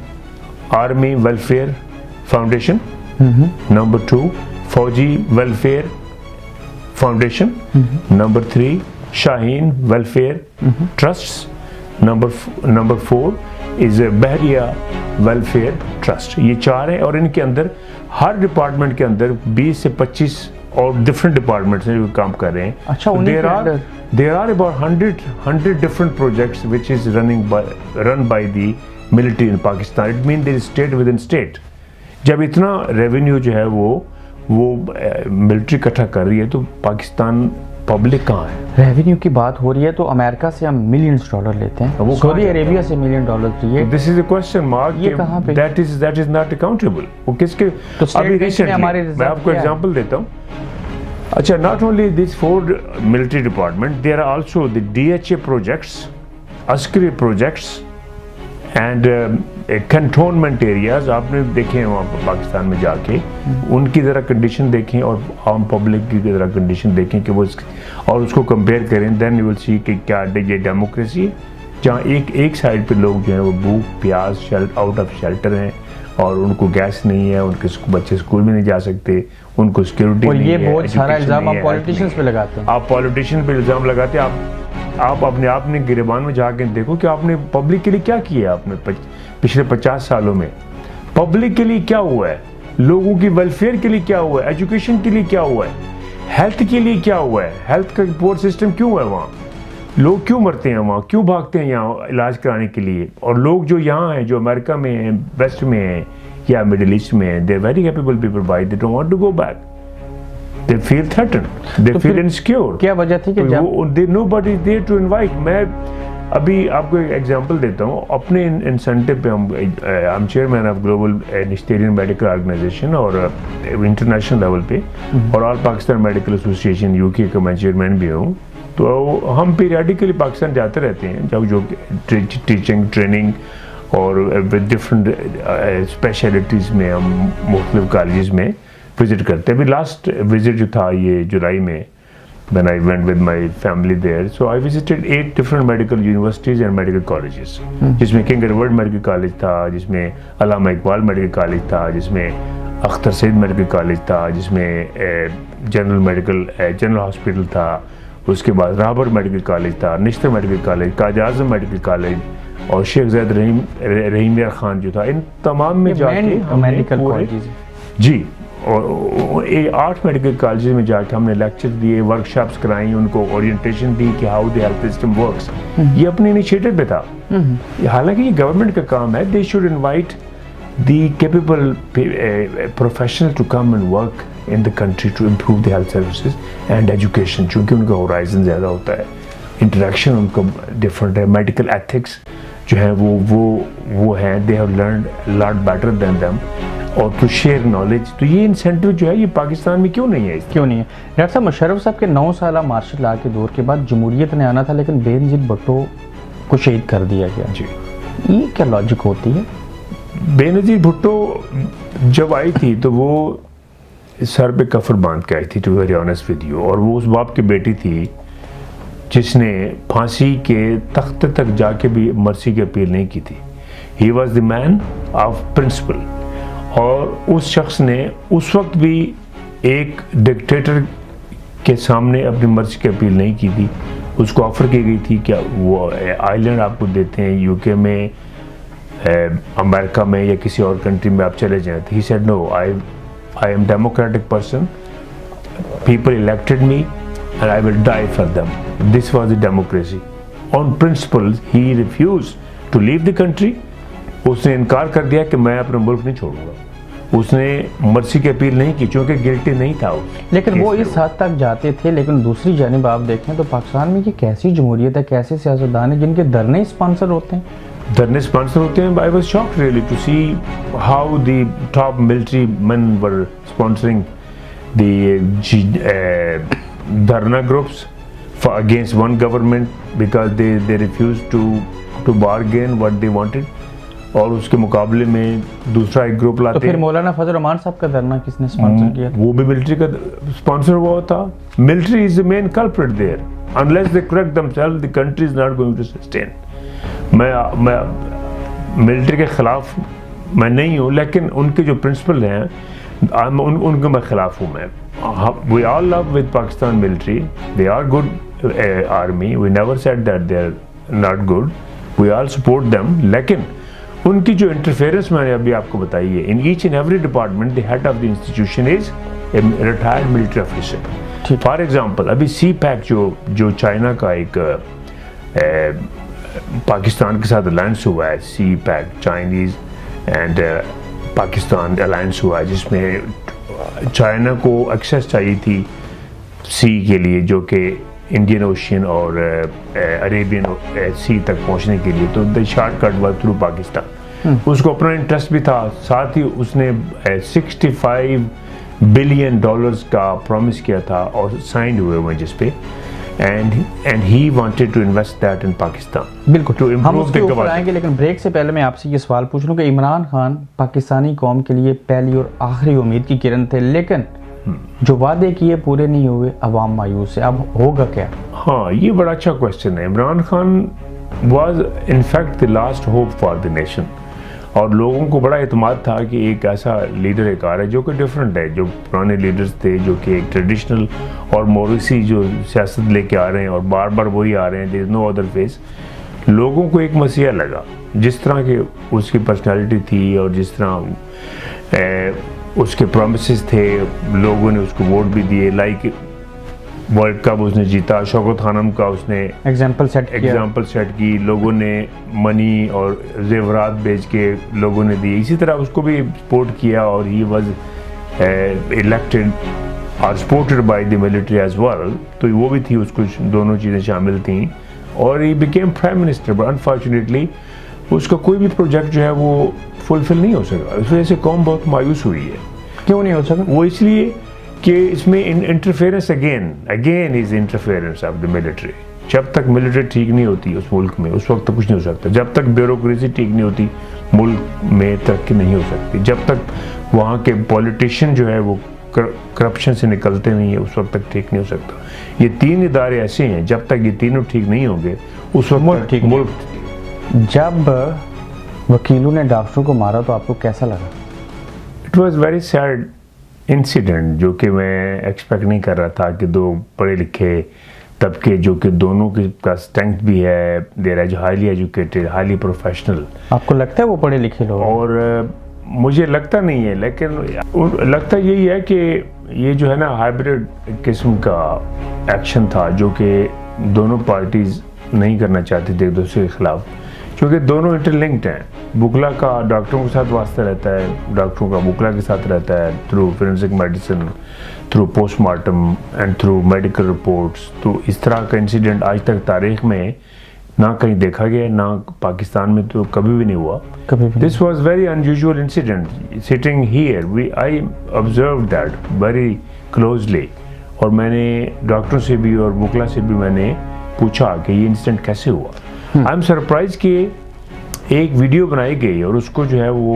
आर्मी वेलफेयर फाउंडेशन, नंबर 2 फौजी welfare foundation, number 3 Shaheen welfare trust, number 4 is Bahria welfare trust. ये 4 है और इनके अंदर हर डिपार्टमेंट के अंदर 20 से 25 और डिफरेंट डिपार्टमेंट्स हैं जो काम कर रहे हैं। अच्छा, there are about 100 different projects which is run by the military in Pakistan. It means there is state within state. जब इतना रेवेन्यू जो है वो मिलिट्री इकट्ठा कर रही है, तो पाकिस्तान पब्लिक कहाँ है? रेवेन्यू की बात हो रही है तो अमेरिका से हम मिलियंस डॉलर लेते हैं, वो सऊदी अरेबिया से $1 मिलियन चाहिए। This is a question mark, ये कहाँ पे? That is not accountable. वो किसके? तो अभी रिसेंटली मैं आपको एग्जांपल देता हूँ। अच्छा, not only this 4 military department, there are also the DHA projects, Askari projects and cantonment areas. आपने देखे हैं वहाँ पाकिस्तान में जाके, उनकी ज़रा कंडीशन देखें और आम पब्लिक की ज़रा कंडीशन देखें कि वो और उसको कंपेयर करें, देन यू विल सी कि क्या ये डेमोक्रेसी है जहाँ एक साइड पे लोग जो है वो भूख प्यास आउट ऑफ शेल्टर हैं और उनको गैस नहीं है, उनके बच्चे स्कूल में नहीं जा सकते, उनको सिक्योरिटी नहीं है। ये बहुत सारा इल्जाम आप पॉलिटिशियंस पे लगाते हैं। आप पॉलिटिशियन पे इल्जाम लगाते हैं। आप अपने आप ने गिरबान में जाके देखो कि आपने पब्लिक के लिए क्या किया। आपने पिछले 50 सालों में पब्लिक के लिए क्या हुआ है, लोगों की वेलफेयर के लिए क्या हुआ है, एजुकेशन के लिए क्या हुआ है, हेल्थ के लिए क्या हुआ है? हेल्थ का पोर सिस्टम क्यों है वहाँ? लोग क्यों मरते हैं वहाँ? क्यों भागते हैं यहाँ इलाज कराने के लिए? और लोग जो यहाँ हैं, जो अमेरिका में हैं, वेस्ट में हैं या मिडिल ईस्ट में हैं, they are very capable people, by they don't want to go back, they feel threatened, they feel insecure. क्या वजह थी कि nobody is there to invite? मैं अभी आपको एक एग्जांपल देता हूँ, अपने इंसेंटिव पे हम chairman of global Nishtarian medical organisation और इंटरनेशनल लेवल पे और all Pakistan medical association UK का मैं चेयरमैन भी हूँ। तो हम पीरियडिकली पाकिस्तान जाते रहते हैं, जब जो टीचिंग ट्रेनिंग और विद डिफरेंट स्पेशलिटीज़ में हम मुख्तलिफ कॉलेज में विज़िट करते हैं। अभी लास्ट विज़िट जो था ये जुलाई में, when I went with my family there, so I visited 8 different medical universities and medical colleges, जिसमें किंग एडवर्ड मेडिकल कॉलेज था, जिसमें अल्लामा इकबाल मेडिकल कॉलेज था, जिसमें अख्तर सईद मेडिकल कॉलेज था, जिसमें जनरल हॉस्पिटल था, उसके बाद राबर मेडिकल कॉलेज था, निश्तर मेडिकल कॉलेज, काज आज़म मेडिकल कॉलेज और शेख ज़ैद रहीम यार खान जो था। इन तमाम में जाके मेडिकल कॉलेज जी और 8 मेडिकल कॉलेज में जाके हमने लेक्चर दिए, वर्कशॉप्स कराई, उनको ओरिएंटेशन दी कि how the health system works. ये अपने इनिशिएटिव पे था। हालांकि ये गवर्नमेंट का काम है, they should invite the capable professional to come and work in the country to improve the health services and education, चूँकि उनका होराइजन ज़्यादा होता है, इंटरेक्शन उनका डिफरेंट है, मेडिकल एथिक्स जो है वो है, they have learned lot better than them, और टू शेयर नॉलेज। तो ये इंसेंटिव जो है ये पाकिस्तान में क्यों नहीं है? क्यों नहीं है? डॉक्टर साहब, मुशर्रफ साहब के 9 साल मार्शल लॉ के दौर के बाद जमहूरियत ने आना था, लेकिन बेनज़ीर भुट्टो को शहीद कर दिया गया जी। ये क्या लॉजिक होती है? बेनज़ीर भुट्टो जब आई थी तो वो सर पे कफर बांध के आई थी, to very honest with you, और वो उस बाप की बेटी थी जिसने फांसी के तख्ते तक जाके भी मर्सी की अपील नहीं की थी। He was the man of principle, और उस शख्स ने उस वक्त भी एक डिक्टेटर के सामने अपनी मर्जी की अपील नहीं की थी। उसको ऑफर की गई थी कि वो आइलैंड आपको देते हैं यूके में, अमेरिका में या किसी और कंट्री में आप चले जाएं। He said no, I am democratic person, people elected me and I will die for them, this was the democracy. On principle he refuse to leave the country. उसने इनकार कर दिया कि मैं अपना मुल्क नहीं छोड़ूंगा। उसने मर्सी की अपील नहीं की क्योंकि गिल्टी नहीं था वो। लेकिन वो इस हद तक जाते थे। लेकिन दूसरी जानिब आप देखें तो पाकिस्तान में ये कैसी जमहूरियत है, कैसे सियासतदान है जिनके धरने स्पॉन्सर होते हैं? धरने स्पॉन्सर होते हैं। I was shocked really to see how the top military man were sponsoring the dharna groups against one government because they refuse to bargain what they wanted, और उसके मुकाबले में दूसरा एक ग्रुप लाते। तो फिर मौलाना फजल रहमान साहब का धरना किसने स्पॉन्सर किया? वो भी मिलिट्री का स्पॉन्सर हुआ था। Military is the main culprit there, unless they correct themselves the country is not going to sustain. मैं मिलिट्री के खिलाफ मैं नहीं हूँ, लेकिन उनके जो प्रिंसिपल हैं उनके मैं खिलाफ हूँ। मैं we all love with Pakistan military, they are good army, we never said that they are not good, we all support them. लेकिन उनकी जो इंटरफेरेंस मैंने अभी आपको बताई है, in each and every department the head of the institution is a retired military officer. For example अभी सी pack जो चाइना का एक पाकिस्तान के साथ अलायंस हुआ है, CPEC Chinese and Pakistan alliance हुआ है, जिसमें चाइना को एक्सेस चाहिए थी सी के लिए, जो कि इंडियन ओशियन और अरेबियन सी तक पहुंचने के लिए, तो the shortcut was through Pakistan. उसको अपना इंटरेस्ट भी था, साथ ही उसने $65 बिलियन का प्रॉमिस किया था और साइन हुए जिसपे, and he wanted to invest that in Pakistan. बिल्कुल, तो हम उसके ऊपर आएंगे, लेकिन ब्रेक से पहले मैं आपसे ये सवाल पूछ लूं कि इमरान खान पाकिस्तानी कौम के लिए पहली और आखिरी उम्मीद की किरण थे, लेकिन जो वादे किए पूरे नहीं हुए, अवाम मायूस है। अब होगा क्या? हाँ, ये बड़ा अच्छा क्वेश्चन है। Imran Khan was in fact the last hope for the nation, और लोगों को बड़ा एतमाद था कि एक ऐसा लीडर एक आ रहा है जो कि डिफरेंट है। जो पुराने लीडर्स थे जो कि एक ट्रेडिशनल और मॉरिसी जो सियासत लेके आ रहे हैं और बार बार वही आ रहे हैं, there is no other face. लोगों को एक मसीहा लगा, जिस तरह के उसकी पर्सनालिटी थी और जिस तरह उसके प्रॉमिसेस थे, लोगों ने उसको वोट भी दिए। लाइक वर्ल्ड कप उसने जीता, शौकत खानम का उसने एग्जाम्पल सेट की, लोगों ने मनी और जेवरात बेच के लोगों ने दिए, इसी तरह उसको भी सपोर्ट किया, और ही वाज इलेक्टेड और supported by the military as well. तो वो भी थी, उसको दोनों चीज़ें शामिल थी। और he became prime minister, but unfortunately उसका कोई भी प्रोजेक्ट जो है वो फुलफिल नहीं हो सका। इस वजह से कौम बहुत मायूस हुई है। क्यों नहीं हो सका? वो इसलिए कि इसमें interference again is interference of the military. जब तक मिलिट्री ठीक नहीं होती उस मुल्क में, उस वक्त तक कुछ नहीं हो सकता। जब तक ब्यूरोक्रेसी ठीक नहीं होती, मुल्क में तरक्की नहीं हो सकती। जब तक वहाँ के पॉलिटिशियन जो है वो करप्शन से निकलते नहीं है, उस वक्त तक ठीक नहीं हो सकता। ये तीन इदारे ऐसे हैं, जब तक ये तीनों ठीक नहीं होंगे उस वक्त तक मुल्क। जब वकीलों ने डॉक्टरों को मारा तो आपको कैसा लगा? It was very sad incident, जो कि मैं एक्सपेक्ट नहीं कर रहा था कि दो पढ़े लिखे तबके, जो कि दोनों के पास स्ट्रेंथ भी है, there is highly educated, highly professional. आपको लगता है वो पढ़े लिखे लोग? और मुझे लगता नहीं है, लेकिन लगता यही है कि ये जो है ना हाइब्रिड किस्म का एक्शन था, जो कि दोनों पार्टीज नहीं करना चाहती थी एक दूसरे के खिलाफ, क्योंकि दोनों इंटरलिंक्ड हैं। बुकला का डॉक्टरों के साथ वास्ता रहता है, डॉक्टरों का बुकला के साथ रहता है, through forensic medicine, through postmortem and through medical reports. तो इस तरह का इंसिडेंट आज तक तारीख में ना कहीं देखा गया, ना पाकिस्तान में तो कभी भी नहीं हुआ। This was very unusual incident. Sitting here I observe that very closely, और मैंने डॉक्टरों से भी और बुकला से भी मैंने पूछा कि ये इंसिडेंट कैसे हुआ। आई एम सरप्राइज कि एक वीडियो बनाई गई और उसको जो है वो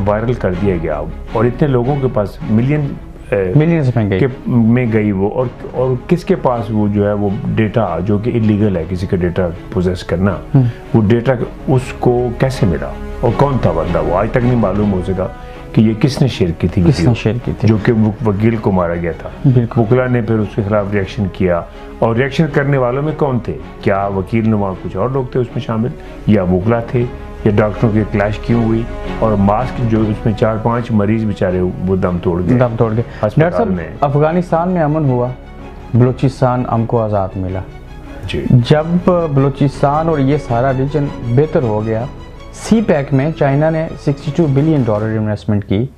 वायरल कर दिया गया, और इतने लोगों के पास मिलियंस में गई वो, और किसके पास वो जो है वो डेटा, जो कि इलीगल है किसी का डेटा पोजेस करना, वो डेटा उसको कैसे मिला और कौन था बंदा, वो आज तक नहीं मालूम हो सका कि ये किसने शेयर की थी, जो कि वकील को मारा गया था। बुकला ने फिर उसके खिलाफ रिएक्शन किया, और रिएक्शन करने वालों में कौन थे? क्या वकील नुमा कुछ और लोग थे उसमें शामिल, या बुकला थे, या डॉक्टरों की क्लैश क्यों हुई? और मास्क जो उसमें 4-5 मरीज बेचारे वो दम तोड़ गए। डॉक्टर साहब, अफगानिस्तान में अमन हुआ, बलूचिस्तान हमको आज़ाद मिला जी। जब बलूचिस्तान और ये सारा रीजन बेहतर हो गया, CPEC में चाइना ने $62 बिलियन इन्वेस्टमेंट की,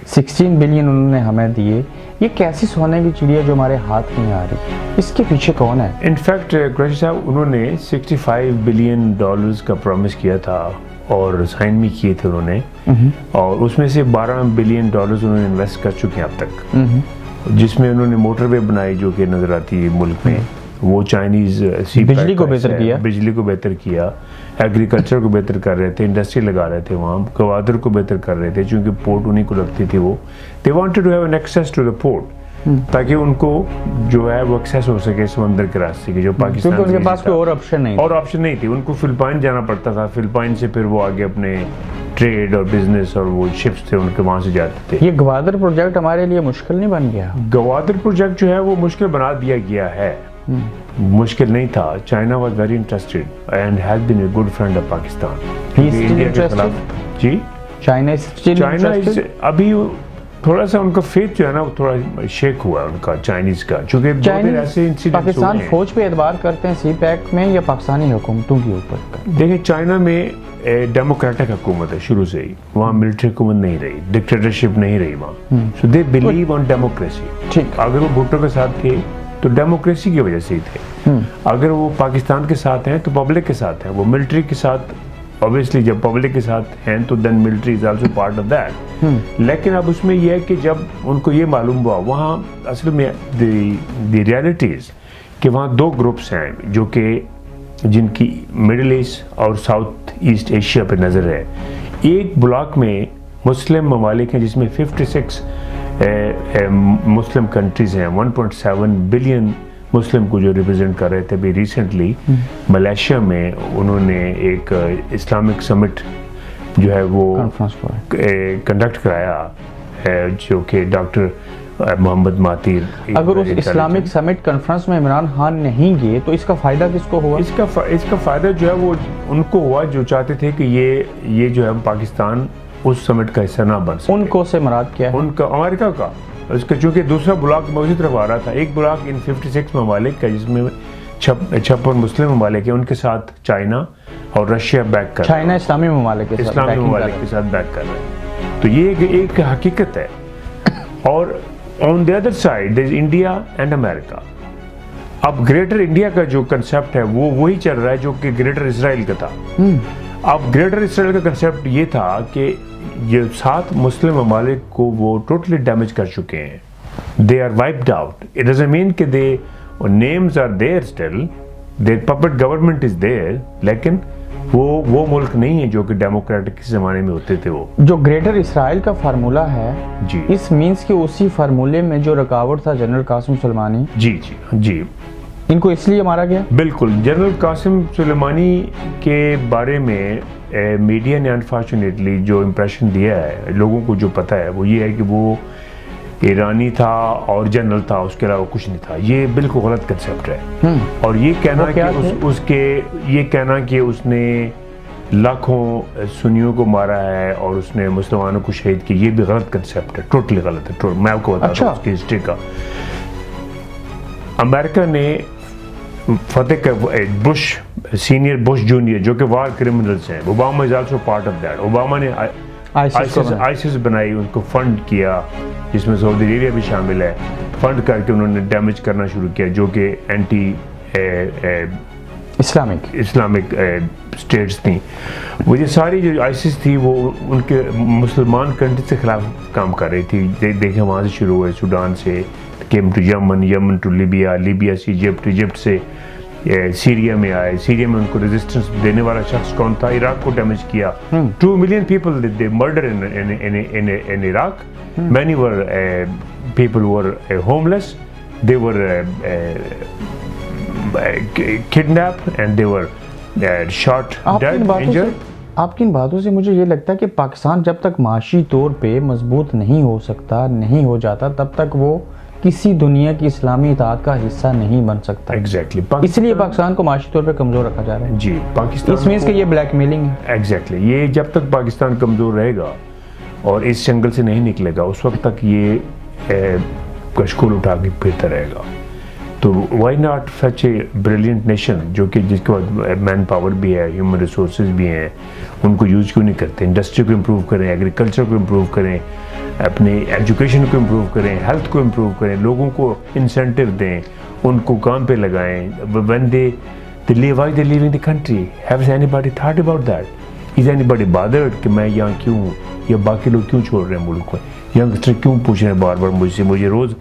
16 बिलियन उन्होंने हमें दिए। ये कैसी सोने की चिड़िया जो हमारे हाथ में आ रही, इसके पीछे कौन है? इनफैक्ट कुरैशी साहब, उन्होंने $65 बिलियन का प्रॉमिस किया था और साइन भी किए थे उन्होंने, और उसमें से $12 बिलियन उन्होंने इन्वेस्ट कर चुके हैं अब तक, जिसमें उन्होंने मोटरवे बनाई जो कि नजर आती है मुल्क में। वो चाइनीज बिजली को बेहतर किया, एग्रीकल्चर को बेहतर कर रहे थे, इंडस्ट्री लगा रहे थे वहाँ, गवादर को बेहतर कर रहे थे, क्योंकि पोर्ट उन्हीं को लगती थी। वो they wanted to have an access to the port, ताकि उनको जो है वो एक्सेस हो सके समंदर के रास्ते की, जो पाकिस्तान, क्योंकि उनके पास कोई और ऑप्शन नहीं थी। उनको फिलिपाइन जाना पड़ता था, फिलिपाइन से फिर वो आगे अपने ट्रेड और बिजनेस और वो शिप्स थे उनके, वहाँ से जाते थे। ये गवादर प्रोजेक्ट हमारे लिए मुश्किल नहीं बन गया? गवादर प्रोजेक्ट जो है वो मुश्किल बना दिया गया है। मुश्किल नहीं था। China was very interested and has been a good friend of Pakistan. India के खिलाफ जी, चाइना अभी थोड़ा सा उनका फेथ जो है ना थोड़ा शेक हुआ है उनका, चाइनीज का, क्योंकि ऐसे इंसिडेंट्स पाकिस्तान फौज पे एतबार करते हैं CPEC में या पाकिस्तानी हुकूमतों के ऊपर? देखिए, चाइना में डेमोक्रेटिक हुकूमत है शुरू से ही, वहाँ मिलिट्री हुकूमत नहीं रही, डिक्टेटरशिप नहीं रही वहाँ, सो दे बिलीव ऑन डेमोक्रेसी। ठीक, अगर वो भुट्टो के साथ थे तो डेमोक्रेसी की वजह से ही थे, अगर वो पाकिस्तान के साथ हैं तो पब्लिक के साथ हैं, वो मिलिट्री के साथ ऑब्वियसली जब पब्लिक के साथ हैं तो then military is also part of that. लेकिन अब उसमें यह है कि जब उनको ये मालूम हुआ, वहाँ असल में द रियलिटीज कि वहाँ दो ग्रुप्स हैं जो कि जिनकी मिडिल ईस्ट और साउथ ईस्ट एशिया पे नज़र है। एक ब्लॉक में मुस्लिम ममालिक हैं जिसमें 56 मुस्लिम कंट्रीज हैं, 1.7 बिलियन मुस्लिम को जो रिप्रेजेंट कर रहे थे। अभी रिसेंटली मलेशिया में उन्होंने एक इस्लामिक समिट जो है वो कंडक्ट कराया, जो कि डॉक्टर मोहम्मद मातिर। अगर उस इस्लामिक समिट कॉन्फ्रेंस में इमरान खान नहीं गए तो इसका फायदा किसको हुआ? इसका फायदा जो है वो उनको हुआ जो चाहते थे कि ये जो है पाकिस्तान उस समिट का हिस्सा ना बन सके। उनको से मुराद क्या है? उनका अमेरिका का, उसका चूंकि दूसरा ब्लॉक उसी तरफ आ रहा था। एक ब्लॉक इन 56 ममालिक का जिसमें 56 मुस्लिम ममालिक है, उनके साथ चाइना और रशिया बैक कर, चाइना इस्लामी ममालिक के साथ बैक कर रहे हैं। तो ये एक हकीकत है। और on the other side there is India and America. अब ग्रेटर इंडिया का जो कंसेप्ट है वो वही चल रहा है जो कि ग्रेटर इसराइल का था। अब ग्रेटर इसराइल का कंसेप्ट ये था कि ये 7 मुस्लिम ममालिक को वो टोटली डैमेज कर चुके हैं, they are wiped out. It doesn't mean कि they names are there still, their puppet government is there, लेकिन वो मुल्क नहीं है जो कि डेमोक्रेटिक के ज़माने में होते थे। वो जो ग्रेटर इसराइल का फार्मूला है जी, इस मीन्स के उसी फार्मूले में जो रुकावट था जनरल कासिम सुलेमानी, जी जी जी, इनको इसलिए मारा गया। बिल्कुल। जनरल कासिम सुलेमानी के बारे में मीडिया ने अनफॉर्चुनेटली जो इम्प्रेशन दिया है, लोगों को जो पता है वो ये है कि वो ईरानी था और जनरल था, उसके अलावा कुछ नहीं था। ये बिल्कुल गलत कंसेप्ट है। और ये कहना कि उसने लाखों सुन्नियों को मारा है और उसने मुसलमानों को शहीद किया, ये भी गलत कंसेप्ट है, टोटली गलत है। मैं आपको बताता हूँ उसकी हिस्ट्री का। अमेरिका ने फतेह कर बुश सीनियर, बुश जूनियर, जो कि वार क्रिमिनल्स हैं, Obama is also part of that. Obama ने आईसिस बनाई, उनको फंड किया, जिसमें सऊदी अरेबिया भी शामिल है। फंड करके उन्होंने डैमेज करना शुरू किया, जो कि एंटी इस्लामिक स्टेट्स थी। वो ये सारी जो आईसिस थी वो उनके मुसलमान कंट्री के खिलाफ काम कर रही थी। देखें वहाँ से शुरू हुए, सूडान से came to Yemen, Yemen to Libya, Libya से इजिप्ट, इजिप्ट से सीरिया में आए। सीरिया में उनको रेजिस्टेंस देने वाला शख्स कौन था? इराक को डैमेज किया। 2 million people they murder in Iraq. Many were people were homeless, they were kidnapped and they were shot dead, injured. आपकी इन बातों से मुझे ये लगता है कि पाकिस्तान जब तक माशी तौर पे मजबूत नहीं हो सकता, नहीं हो जाता, तब तक वो किसी दुनिया की इस्लामी इताअत का हिस्सा नहीं बन सकता। एग्जैक्टली। इसलिए पाकिस्तान को माशी तौर पे कमजोर रखा जा रहा है। जी, पाकिस्तान इस मीन्स कि ये ब्लैकमेलिंग है। एग्जैक्टली। ये जब तक पाकिस्तान कमजोर रहेगा और इस जंगल से नहीं निकलेगा, उस वक्त तक ये कशकोल उठा के फिरता रहेगा। तो why not such a brilliant nation, जो कि जिसके पास मैन पावर भी है, ह्यूमन रिसोर्सेज भी हैं, उनको यूज क्यों नहीं करते? इंडस्ट्री को इम्प्रूव करें, एग्रीकल्चर को इम्प्रूव करें, अपने एजुकेशन को इम्प्रूव करें, हेल्थ को इम्प्रूव करें, लोगों को इंसेंटिव दें, उनको काम पे लगाएं। When they live, why they live in the country? Have anybody thought about that? Is anybody bothered कि मैं यहाँ क्यों हूँ, या बाकी लोग क्यों छोड़ रहे हैं मुल्क को? यंगस्टर क्यों पूछ रहे हैं बार बार मुझसे? मुझे रोज़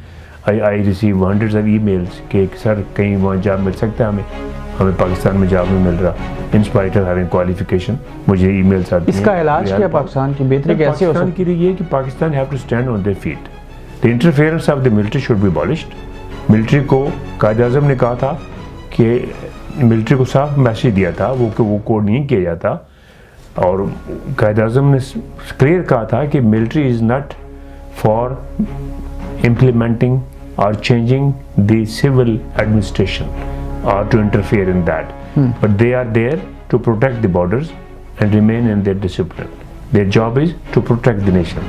I receive hundreds of emails कि सर कहीं वहाँ जॉब मिल सकता है हमें पाकिस्तान में जॉब नहीं मिल रहा, in spite of having qualification. मुझे ईमेल्स आती हैं। इसका इलाज क्या पाकिस्तान की बेहतरी कैसे हो सकती है? पाकिस्तान के लिए ये कि Pakistan have to stand on their feet. The interference of the military should be abolished. Military को कायद-ए-आज़म ने कहा था कि मिलिट्री को साफ मैसेज दिया था वो कि वो कोड नहीं किया जाता, और कायद-ए-आज़म ने क्लियर कहा था कि military is not for implementing or changing the civil administration or to interfere in that, but they are there to protect the borders and remain in their discipline. Their job is to protect the nation.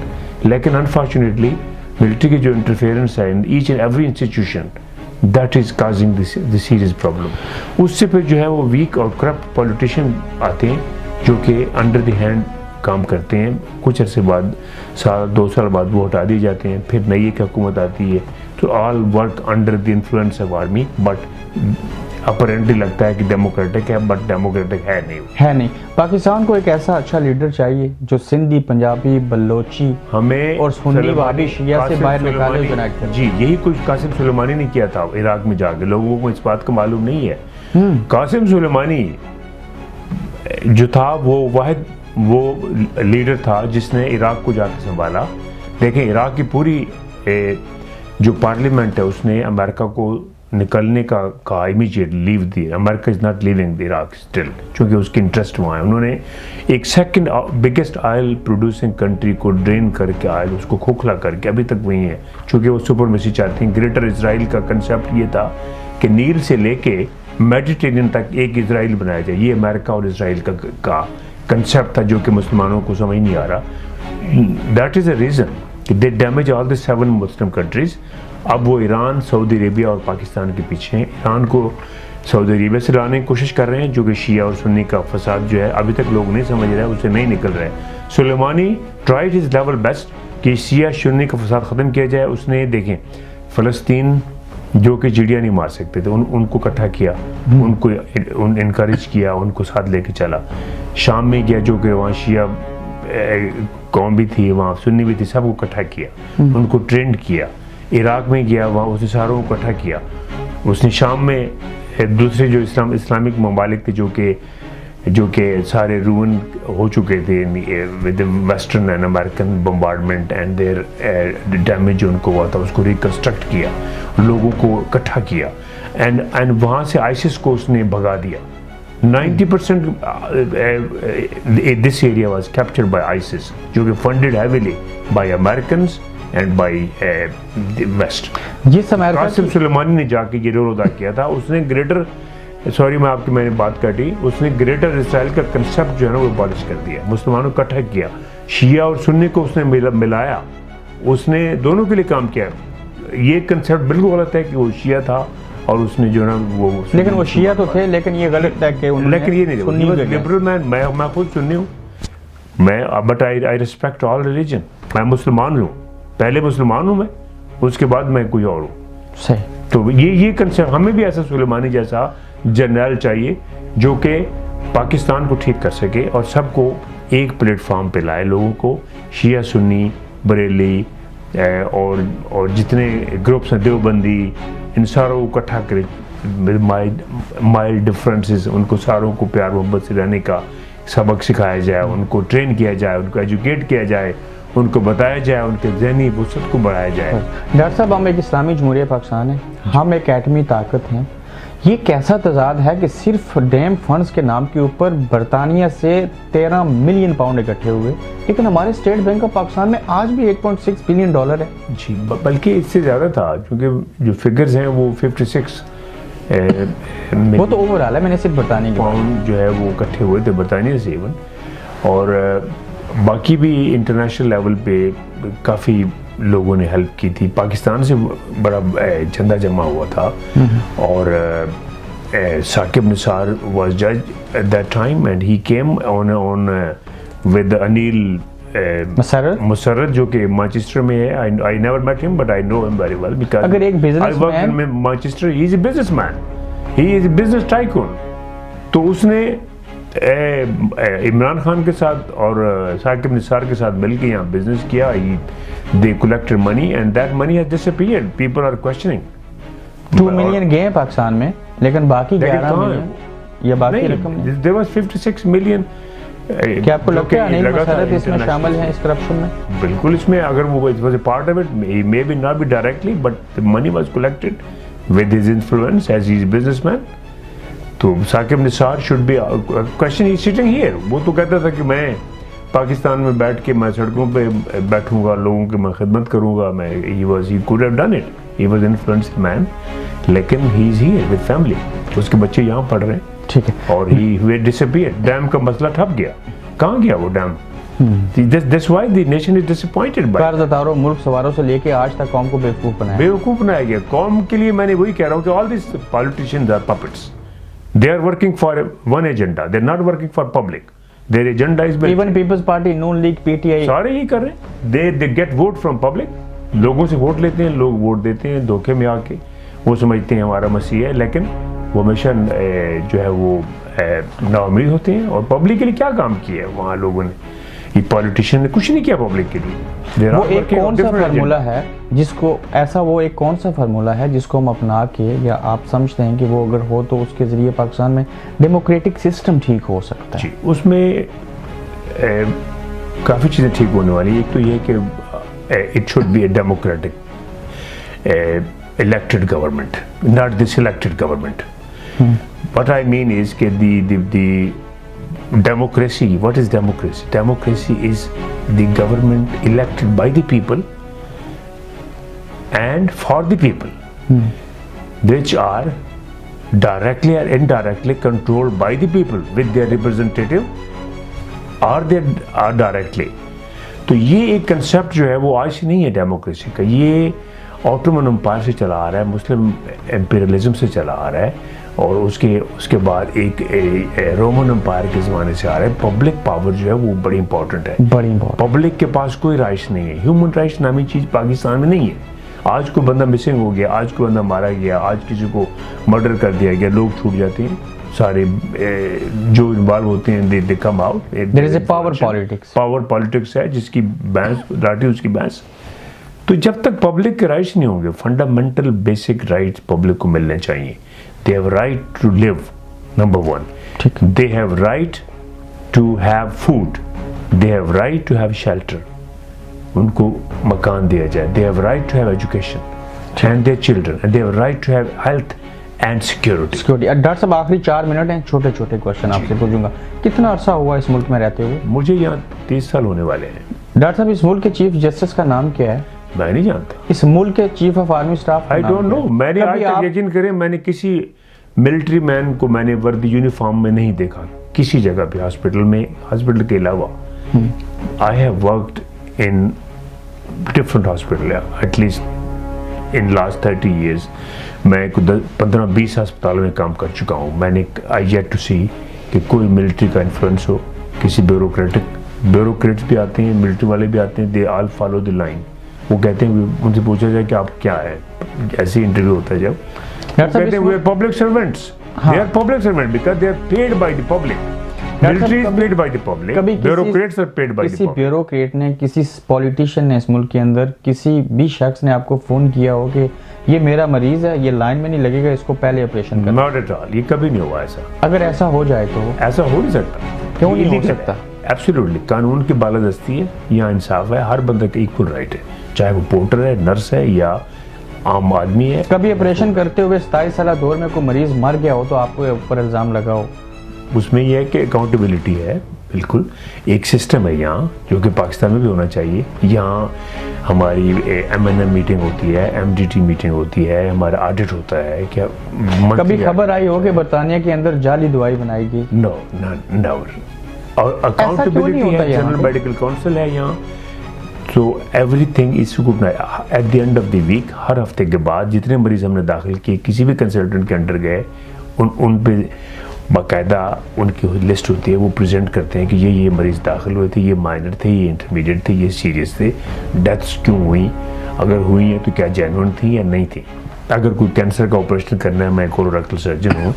लेकिन unfortunately military की जो interference है in each and every institution, that is causing the serious problem. उससे फिर जो है वो weak और corrupt politician आते हैं जो कि under the hand काम करते हैं। कुछ अरसे बाद, 2 साल बाद वो हटा दिए जाते हैं, फिर नई एक हुकूमत आती है। तो all work under the influence of army, but apparently लगता है कि डेमोक्रेटिक है, बट डेमोक्रेटिक है नहीं। पाकिस्तान को एक ऐसा अच्छा लीडर चाहिए जो सिंधी, पंजाबी, बलोची हमें और सुन्नी वादी शिया से बाहर निकाले, कनेक्ट करे। जी, यही कुछ कासिम सुलेमानी ने किया था इराक में जाके। लोगों को इस बात का मालूम नहीं है। कासिम सुलेमानी जो था वो लीडर था जिसने इराक को जाकर संभाला। देखें, इराक की पूरी जो पार्लियामेंट है उसने अमेरिका को निकलने का कहा, immediate leave the. America is not living the Iraq still, क्योंकि उसकी इंटरेस्ट वहाँ है। उन्होंने एक second biggest oil producing country को ड्रेन करके, ऑयल उसको खोखला करके अभी तक वहीं है, क्योंकि वो सुपरमेसी चाहती हैं। ग्रेटर इसराइल का कंसेप्ट ये था कि नील से लेके मेडिटेरियन तक एक इसराइल बनाया जाए। ये अमेरिका और इसराइल का कंसेप्ट था जो कि मुसलमानों को समझ नहीं आ रहा। दैट इज़ अ रीज़न कि they damage all the 7 Muslim countries. अब वो ईरान, सऊदी अरेबिया और पाकिस्तान के पीछे हैं। ईरान को सऊदी अरेबिया से लाने की कोशिश कर रहे हैं, जो कि शिया और सुन्नी का फसाद जो है अभी तक लोग नहीं समझ रहे हैं, उससे नहीं निकल रहे हैं। Sulemani tried his level best कि शिया सुन्नी का फसाद ख़त्म किया जाए। उसने, देखें, फ़लस्तीन जो कि चिड़िया नहीं मार सकते थे, उनको इकट्ठा किया, उनको इनकरेज किया, उनको साथ लेके चला। शाम में गया, जो कि वहाँ शिया कौम भी थी, वहाँ सुन्नी भी थी, सबको इकट्ठा किया, उनको ट्रेंड किया। इराक में गया, वहाँ उसने सारों को इकट्ठा किया। उसने शाम में दूसरे जो इस्लामिक ममालिक थे जो कि सारे रूइन हो चुके थे with western and American bombardment and their damage जो उनको हुआ था, उसको रिकंस्ट्रक्ट किया, लोगों को इकट्ठा किया, एंड वहाँ से आईसिस को उसने भगा दिया। 90% this area was captured by ISIS, जो कि funded heavily by Americans and by the West। जिस अमेरिका कासिम सुलेमानी ने जाके ये रोल अदा किया था, उसने ग्रेटर, सॉरी मैंने बात काटी, उसने ग्रेटर इसराइल का कंसेप्ट जो है ना वो अबॉलिश कर दिया, मुसलमानों को इकट्ठा किया, शिया और सुन्नी को उसने मिलाया, उसने दोनों के लिए काम किया। ये कंसेप्ट बिल्कुल गलत है कि वो शिया था और उसने जो ना वो, लेकिन वो शिया तो थे, लेकिन ये गलत है कि उन्होंने, लेकिन ये नहीं, लिबरल मैं खुद सुन्नी हूँ, but I respect all religion. मैं मुसलमान हूँ, पहले मुसलमान हूँ मैं, उसके बाद मैं कोई और हूँ। सही। तो ये कंसेप्ट, हमें भी ऐसा सुलेमानी जैसा जनरल चाहिए जो कि पाकिस्तान को ठीक कर सके और सबको एक प्लेटफॉर्म पे लाए, लोगों को, शिया सुन्नी बरेली और जितने ग्रुप्स हैं, देवबंदी, इन सारों को इकट्ठा करे, माइल्ड डिफरेंसेस, उनको सारों को प्यार मोहब्बत से रहने का सबक सिखाया जाए, उनको ट्रेन किया जाए, उनको एजुकेट किया जाए, उनको बताया जाए, उनके ज़हनी वुसअत को बढ़ाया जाए। डॉक्टर साहब, हम एक इस्लामी जमहूरिया पाकिस्तान है, हम एक एटमी ताकत हैं, ये कैसा तजाद है कि सिर्फ डैम फंड्स के नाम के ऊपर बरतानिया से 13 मिलियन पाउंड इकट्ठे हुए, लेकिन हमारे स्टेट बैंक ऑफ पाकिस्तान में आज भी 1.6 बिलियन डॉलर है। जी, बल्कि इससे ज़्यादा था, क्योंकि जो फिगर्स हैं वो 56 वो तो ओवरऑल है, मैंने सिर्फ बरतानिया के पाउंड जो है वो इकट्ठे हुए थे बरतानिया से इवन, और बाकी भी इंटरनेशनल लेवल पे काफ़ी लोगों ने हेल्प की थी। पाकिस्तान से बड़ा चंदा जमा हुआ था, और साकिब निसार वाज जज at that time and he came on with Aneel Musarrat, जो कि मैनचेस्टर में है। I never met him but I know him very well because अगर एक I work in Manchester. He is a businessman, he is a business tycoon. तो उसने इमरान खान के साथ और साकिब निसार के साथ मिलकर यहाँ बिजनेस किया। They collected money and that money has disappeared. People are questioning. 2 million गए पाकिस्तान में, लेकिन बाकी 11 मिलियन या बाकी रकम देयर वाज 56 मिलियन। क्या आपको लगता है अनिल मुसर्रत इसमें शामिल है, इस करप्शन में? बिल्कुल, इसमें अगर वो it was a part of it, may be not be directly, but the money was collected with his influence as he is businessman. तो Saqib Nisar should be question, he sitting here. वो तो कहता था कि मैं पाकिस्तान में बैठ के मैं सड़कों पे बैठूंगा, लोगों की मैं खिदमत करूंगा। He could have done it, he was influenced man, लेकिन he is here with family. उसके बच्चे यहाँ पढ़ रहे हैं, ठीक है, और ही डिसअपीयर्ड। डैम का मसला ठप गया, कहाँ गया वो dam? That's why the nation is disappointed by it. कर्जदारों, मुल्क सवारों से लेके आज तक कौम को बेवकूफ बनाया गया। कौम के लिए मैं वही कह रहा हूँ कि all these politicians are puppets. They are working for one agenda. They are not working for public. Their agenda is even People's Party, Noon League, PTI सारे ही कर रहे हैं। They get vote from public. लोगों से vote लेते हैं, लोग vote देते हैं धोखे में आके। वो समझते हैं हमारा मसीह है, लेकिन वो हमेशा जो है वो नाउमीद होते हैं। और पब्लिक के लिए क्या काम किया है वहाँ लोगों ने? ये पॉलिटिशियन ने कुछ नहीं किया पब्लिक के लिए। वो एक कौन सा फार्मूला है जिसको वो एक कौन सा फार्मूला है जिसको हम अपना के, या आप समझते हैं कि वो अगर हो तो उसके जरिए पाकिस्तान में डेमोक्रेटिक सिस्टम ठीक हो सकता है? जी, उसमें काफ़ी चीज़ें ठीक होने वाली। एक तो ये कि it should be a democratic elected government, not this elected government. What I mean is that the democracy, what is democracy? Democracy is the government elected by the people and for the people, which are directly or indirectly controlled by the people with their representative or they are directly. तो ये एक concept जो है वो आज से नहीं है डेमोक्रेसी का। ये ऑटोमन एम्पायर से चला आ रहा है, मुस्लिम एम्पीरियलिज्म से चला आ रहा है, और उसके बाद एक रोमन एम्पायर के ज़माने से आ रहा है। पब्लिक पावर जो है वो बड़ी इंपॉर्टेंट है, बड़ी इंपॉर्टेंट। पब्लिक के पास कोई राइट्स नहीं है, ह्यूमन राइट्स नामी चीज़ पाकिस्तान में नहीं है। आज कोई बंदा मिसिंग हो गया, आज कोई बंदा मारा गया, आज किसी को मर्डर कर दिया गया, लोग छूट जाते हैं सारे जो इन्वॉल्व होते हैं, they come out. There is a power politics, power politics है जिसकी बहस लाठी उसकी बहस। तो जब तक पब्लिक के राइट्स नहीं होंगे, फंडामेंटल बेसिक राइट्स पब्लिक को मिलने चाहिए। They have right to live, number 1। They have right to have food, they have right to have shelter, उनको मकान दिया जाए। They have right to have education and their children, and they have right to have health and security. Doctor साहब आखिरी 4 minute हैं, छोटे छोटे question आपसे पूछूंगा। कितना अरसा हुआ इस मुल्क में रहते हुए? मुझे यहाँ 30 साल होने वाले हैं। डॉक्टर साहब इस मुल्क के चीफ जस्टिस का नाम क्या है? मैं नहीं जानता। इस मुल्क के chief of army staff? I don't know. मैंने आज तक यकीन करें, मैंने किसी मिलिट्री मैन को मैंने वर्दी यूनिफॉर्म में नहीं देखा किसी जगह भी, हॉस्पिटल में, हॉस्पिटल के अलावा। I have worked in different hospital at least in last 30 years। मैं 15-20 अस्पतालों में काम कर चुका हूँ। मैंने आई येट टू सी कि कोई मिलिट्री का इन्फ्लुएंस हो, किसी ब्यूरोक्रेट्स भी आते हैं, मिलिट्री वाले भी आते हैं, they all follow the line. वो कहते हैं, उनसे पूछा जाए कि आप क्या है, ऐसे इंटरव्यू होता है जब, कहते हैं we are public servants. They are public servant because they are paid by the public. Military is paid by the public, bureaucrats are paid by the public. किसी ब्यूरोक्रेट ने, किसी पॉलिटिशियन ने इस मुल्क के अंदर, किसी भी शख्स ने आपको फोन किया हो कि ये मेरा मरीज है, ये लाइन में नहीं लगेगा, इसको पहले ऑपरेशन करना? नॉट एट ऑल, ये कभी नहीं हुआ ऐसा। अगर ऐसा हो जाए तो? ऐसा हो नहीं सकता। क्यों नहीं हो सकता? एब्सोल्युटली, कानून की बालादस्ती है, यहाँ इंसाफ है, हर बंदे का इक्वल राइट है, चाहे वो पोर्टर है, नर्स है या आम आदमी है। कभी ऑपरेशन करते हुए 27 साल दौर में कोई मरीज मर गया हो तो आपको ऊपर इल्जाम लगाओ? उसमें यह है कि अकाउंटेबिलिटी है, बिल्कुल एक सिस्टम है यहाँ, जो कि पाकिस्तान में भी होना चाहिए। यहाँ हमारी MNM मीटिंग होती है, MDT मीटिंग होती है, हमारा ऑडिट होता है। क्या कभी खबर आई हो कि बर्तानिया के अंदर जाली दवाई बनाई गई? No, never. और अकाउंटेबिलिटी है, जनरल मेडिकल काउंसिल है यहाँ, so everything is scrutinised at the end of the week. हर हफ्ते के बाद जितने मरीज हमने दाखिल किए, किसी भी कंसल्टेंट के अंडर गए, उन पे बाकायदा उनकी लिस्ट होती है, वो प्रेजेंट करते हैं कि ये मरीज दाखिल हुए थे, ये माइनर थे, ये इंटरमीडिएट थे, ये सीरियस थे, डेथ्स क्यों हुई, अगर हुई है तो क्या जेन्युइन थी या नहीं थी। अगर कोई कैंसर का ऑपरेशन करना है, मैं कोलोरेक्टल सर्जन हूँ,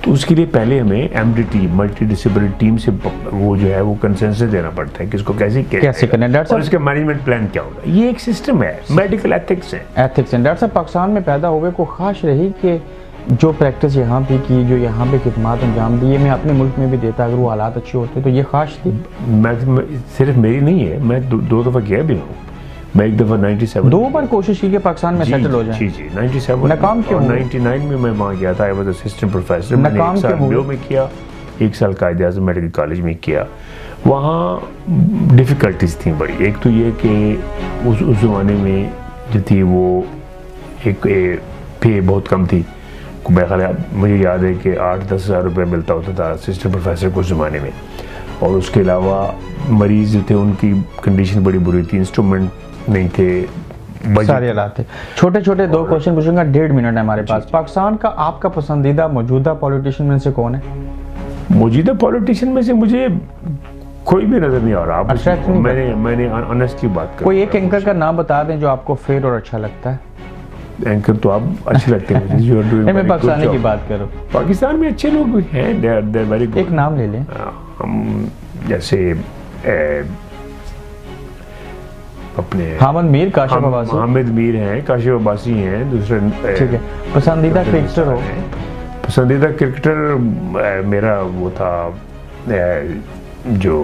तो उसके लिए पहले हमें MDT मल्टी डिसिप्लिनरी टीम से वो जो है वो कंसेंसस देना पड़ता है कि इसको कैसे करना है और इसका मैनेजमेंट प्लान क्या होगा। ये एक सिस्टम है, मेडिकल एथिक्स है। डॉक्टर साहब, पाकिस्तान में पैदा हुए को ख्वाहिश रही कि जो प्रैक्टिस यहाँ पे की, जो यहाँ पे खिदमत अंजाम दी, ये मैं अपने मुल्क में भी देता अगर वो हालात अच्छे होते, तो ये ख्वाहिश थी? मैं सिर्फ मेरी नहीं है, मैं दो दफ़ा गया भी हूँ। मैं एक दफ़ा 97 2 बार कोशिश की कि पाकिस्तान में सेटल हो जाए। जी 97 नाकाम क्यों? 99 में मैं वहाँ गया था, आई वाज असिस्टेंट प्रोफेसर। मैंने 1 साल ब्यूरो में किया, 1 साल कायदे-ए-आज़म मेडिकल कॉलेज में किया। वहाँ डिफ़िकल्टीज थी बड़ी। एक तो ये कि उस ज़माने में जो थी वो एक पे बहुत कम थी। मेरा ख्याल है, मुझे याद है कि 8-10 हज़ार रुपये मिलता होता था असिस्टेंट प्रोफेसर को उस ज़माने में। और उसके अलावा मरीज़ जो थे उनकी कंडीशन बड़ी बुरी थी, इंस्ट्रूमेंट नहीं थे, सारे हालात थे। छोटे छोटे 2 क्वेश्चन पूछूंगा, 1.5 मिनट है हमारे पास। पाकिस्तान का आपका पसंदीदा मौजूदा पॉलिटिशियन में से कौन है? मौजूदा पॉलिटिशियन में से मुझे कोई भी नजर नहीं आ रहा। मैंने ऑनेस्टली बात कर, कोई एक एंकर का नाम बता दें जो आपको फेयर और अच्छा लगता है। एंकर तो आप अच्छे लगते हैं मुझे। मैं पाकिस्तान की बात करूं, पाकिस्तान में अच्छे लोग हैं, दे आर वेरी गुड। एक नाम ले लें। हम जैसे अपने हामिद मीर, काशिफ अब्बासी। हामिद मीर हैं, काशिफ अब्बासी हैं। दूसरे ठीक है। पसंदीदा क्रिकेटर हो? पसंदीदा क्रिकेटर मेरा वो था जो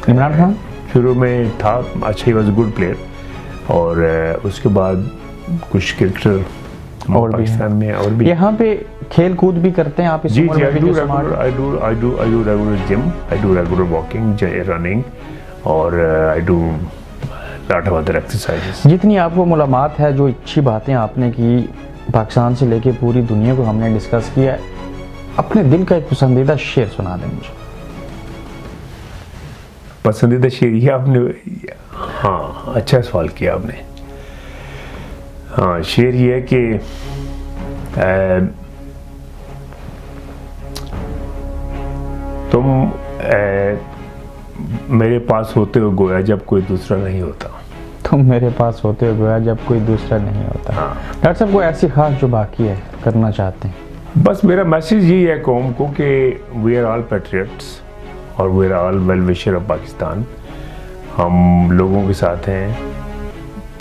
इमरान खान। शुरू में था, अच्छा, he was a good player. और उसके बाद कुछ क्रिकेटर और पाकिस्तान में और भी। यहाँ पे खेल कूद भी करते हैं आप? जी, I do regular gym, I do regular walking, running, और I do lot of other exercises। जितनी आपको मालूमात है, जो अच्छी बातें आपने की, पाकिस्तान से लेके पूरी दुनिया को हमने डिस्कस किया, अपने दिल का एक पसंदीदा शेर सुना दें मुझे। पसंदीदा शेर ये आपने, हाँ, अच्छा सवाल किया आपने। हाँ, शेर ये है कि तुम मेरे पास होते हो गोया जब कोई दूसरा नहीं होता। तुम मेरे पास होते हो गोया जब कोई दूसरा नहीं होता। हाँ। डॉक्टर साहब कोई ऐसी खास जो बाकी है करना चाहते हैं? बस मेरा मैसेज यही है कौम को कि वी आर ऑल पैट्रियट्स और we are all well wisher of Pakistan. हम लोगों के साथ हैं,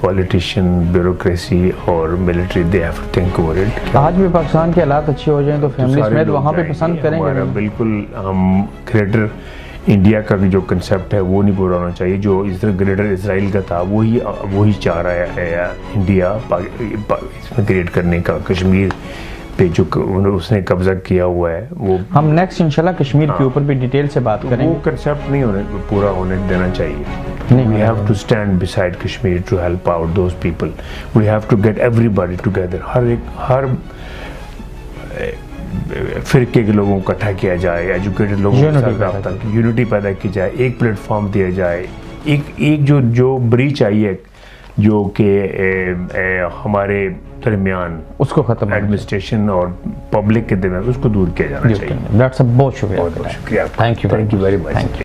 पॉलिटिशियन, ब्यूरोक्रेसी और military, they have to think over it. आज भी पाकिस्तान के हालात अच्छे हो जाएं तो फैमिली समेत वहाँ पे पसंद करेंगे। बिल्कुल, हम ग्रेटर इंडिया का भी जो कंसेप्ट है वो नहीं पूरा होना चाहिए। जो इस तरह ग्रेटर इसराइल का था वही चाह रहा है इंडिया इसमें क्रिएट करने का। कश्मीर पे जो उसने कब्जा किया हुआ है वो हम नेक्स्ट इंशाल्लाह कश्मीर के ऊपर भी डिटेल से बात करेंगे। वो कंसेप्ट नहीं पूरा होने देना चाहिए। We have to stand beside Kashmir to help out those people. We have to get everybody together. हर फिरके के लोगों को इकट्ठा किया जाए, एजुकेटेड लोगों के साथ रब्ता, यूनिटी पैदा की जाए, एक प्लेटफॉर्म दिया जाए, एक जो ब्रीच आई है जो कि हमारे दरमियान उसको खत्म, एडमिनिस्ट्रेशन और पब्लिक के दरमियान उसको दूर किया जाना चाहिए। डॉक्टर साहब बहुत शुक्रिया। बहुत शुक्रिया। Thank you very much.